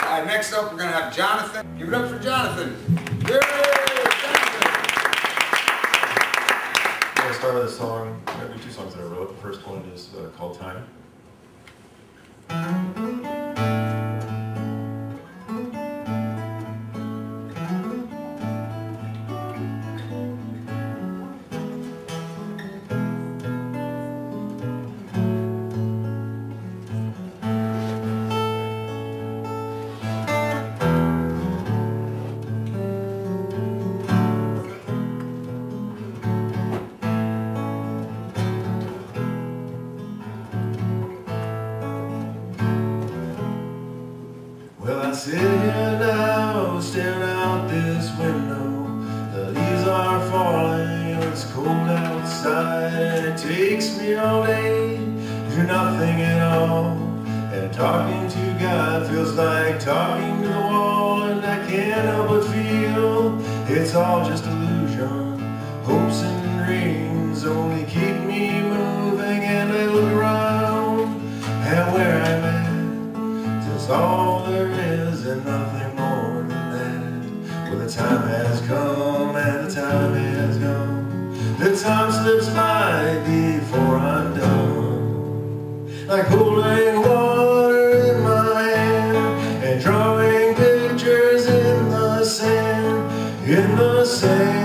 Next up, we're going to have Jonathan. Give it up for Jonathan. Yay! Jonathan! I'm going to start with a song, maybe two songs that I wrote. The first one is called Time. Well, I sit here now, staring out this window. The leaves are falling, it's cold outside, and it takes me all day to do nothing at all. And talking to God feels like talking to the wall, and I can't help but feel it's all just illusion. Hopes and dreams only keep me moving, and I look around at where I'm at. Just all there is and nothing more than that. Well, the time has come and the time has gone. The time slips by before I'm done. Like holding water in my hand and drawing pictures in the sand, in the sand.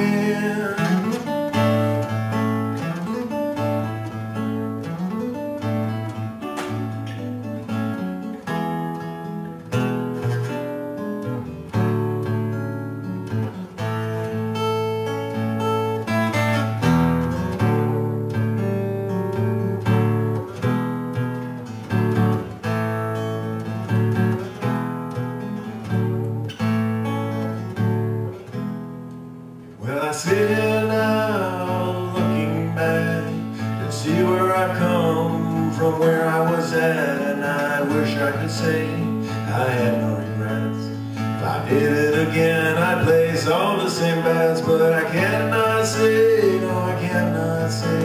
I sit here now looking back to see where I've come from, where I was at, and I wish I could say I had no regrets. If I did it again, I'd place all the same bets, but I cannot say, no, I cannot say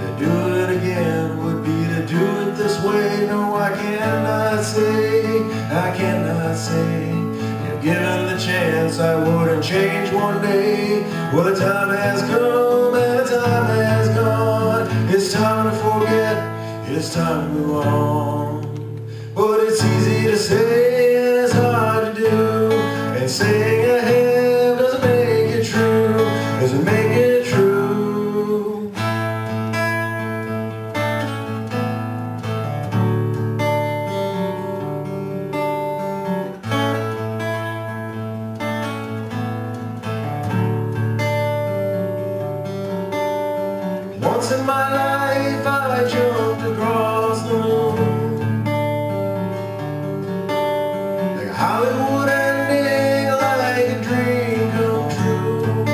to do it again would be to do it this way. No, I cannot say, I cannot say. Given the chance, I wouldn't change one day. Well, the time has come and the time has gone. It's time to forget, it's time to move on. But it's easy to say and it's hard to do, and saying ahead doesn't make it true, doesn't make it true. Once in my life I jumped across the moon, like a Hollywood ending, like a dream come true.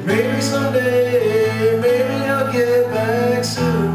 Maybe someday, maybe I'll get back soon.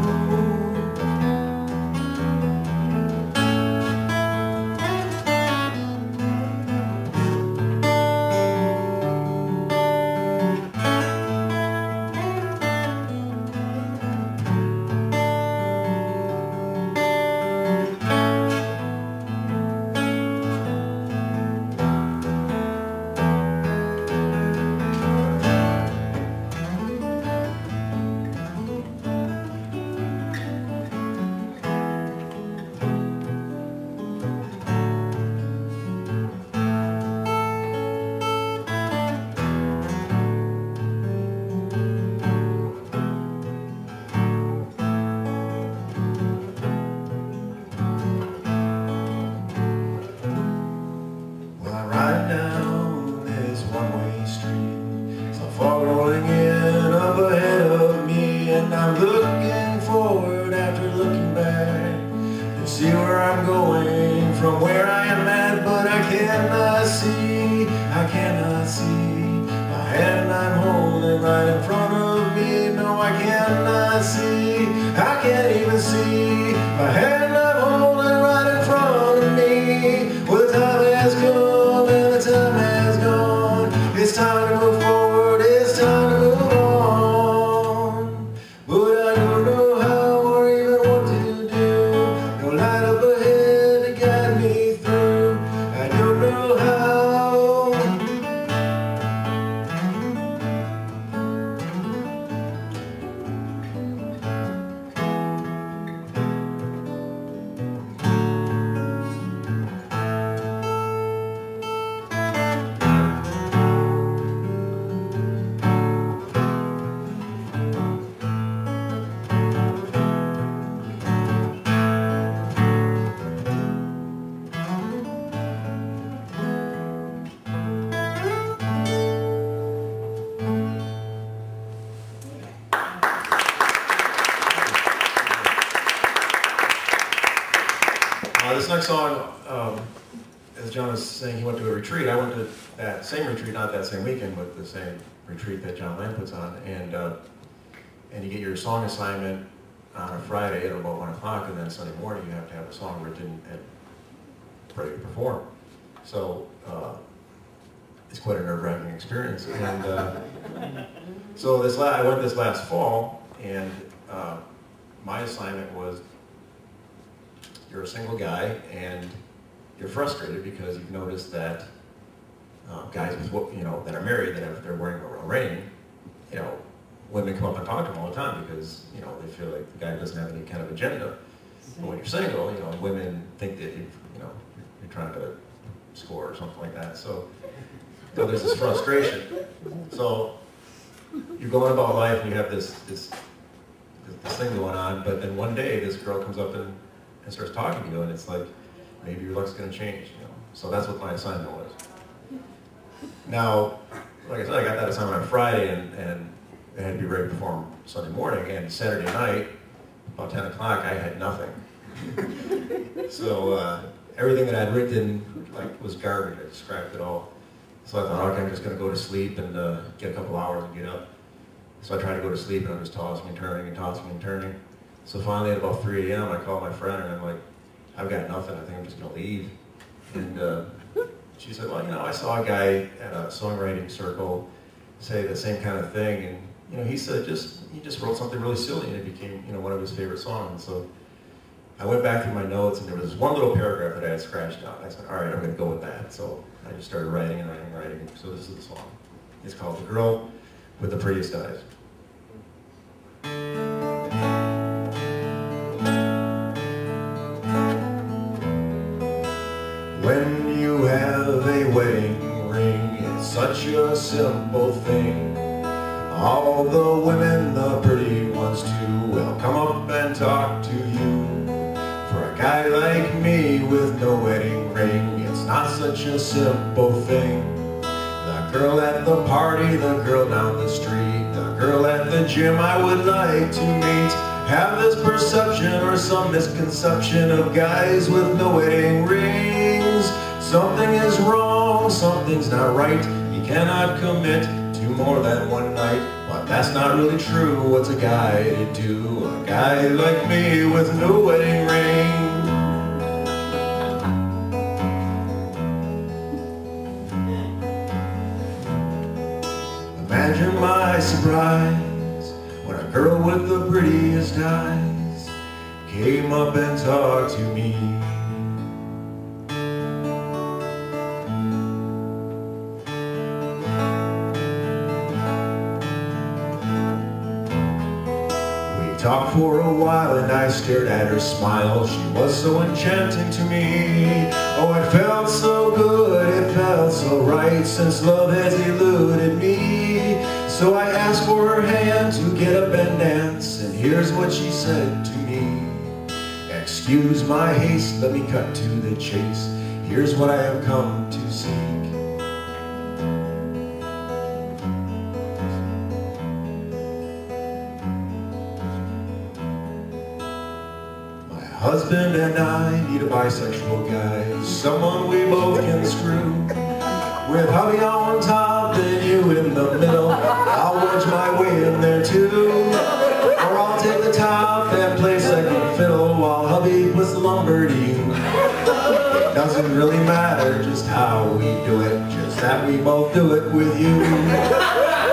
Down this one-way street, so far rolling in up ahead of me, and I'm looking forward after looking back to see where I'm going from where I am at, but I cannot see, I cannot see my hand I'm holding right in front of me. No, I cannot see, I can't even see my hand I'm holding right in front of me. Well, the time has come and the time has gone. It's time to move forward, it's time to move on. But I don't know how or even what to do. No light up ahead to This next song, as John was saying, he went to a retreat. I went to that same retreat, not that same weekend, but the same retreat that John Land puts on. And you get your song assignment on a Friday at about 1 o'clock, and then Sunday morning you have to have a song written and ready to perform. So it's quite a nerve-wracking experience. And so I went this last fall, and my assignment was, you're a single guy and you're frustrated because you've noticed that guys with, that are married, that if they're wearing a ring, women come up and talk to them all the time because they feel like the guy doesn't have any kind of agenda. But when you're single, women think that you're trying to score or something like that. So there's this frustration. So you're going about life and you have this thing going on, but then one day this girl comes up and starts talking to you, and it's like, maybe your luck's going to change. So that's what my assignment was. Now, like I said, I got that assignment on Friday, and it had to be ready to perform Sunday morning, and Saturday night, about 10 o'clock, I had nothing. So everything that I'd written was garbage. I just scrapped it all. So I thought, okay, I'm just going to go to sleep and get a couple hours and get up. So I tried to go to sleep, and I'm just tossing and turning and tossing and turning. So finally, at about 3 a.m., I called my friend, and I'm like, I've got nothing. I think I'm just going to leave. And she said, well, I saw a guy at a songwriting circle say the same kind of thing, and he said he just wrote something really silly, and it became one of his favorite songs. So I went back through my notes, and there was this one little paragraph that I had scratched out. I said, all right, I'm going to go with that. So I just started writing and writing and writing. So this is the song. It's called "The Girl with the Prettiest Eyes." When you have a wedding ring, it's such a simple thing. All the women, the pretty ones too, will come up and talk to you. For a guy like me with no wedding ring, it's not such a simple thing. The girl at the party, the girl down the street, the girl at the gym I would like to meet, have this perception or some misconception of guys with no wedding rings. Something is wrong, something's not right. You cannot commit to more than one night. But that's not really true. What's a guy to do? A guy like me with no wedding ring. Imagine my surprise when a girl with the prettiest eyes came up and talked to me. We talked for a while and I stared at her smile. She was so enchanting to me. Oh, it felt so good, it felt so right, since love has eluded me. So I asked for her hand to get up and dance, and here's what she said to me. Excuse my haste, let me cut to the chase. Here's what I have come to seek. My husband and I need a bisexual guy, someone we both can screw. With hubby on top and you in the middle, I'll wedge my way in there too. Or I'll take the top and play second fiddle while hubby puts the lumber to you. It doesn't really matter just how we do it, just that we both do it with you.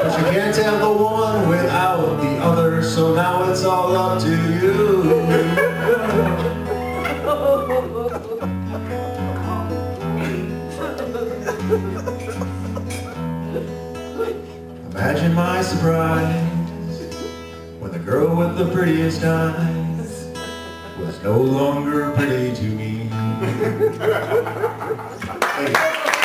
But you can't have the one without the other, so now it's all up to you. Imagine my surprise when the girl with the prettiest eyes was no longer pretty to me. Hey.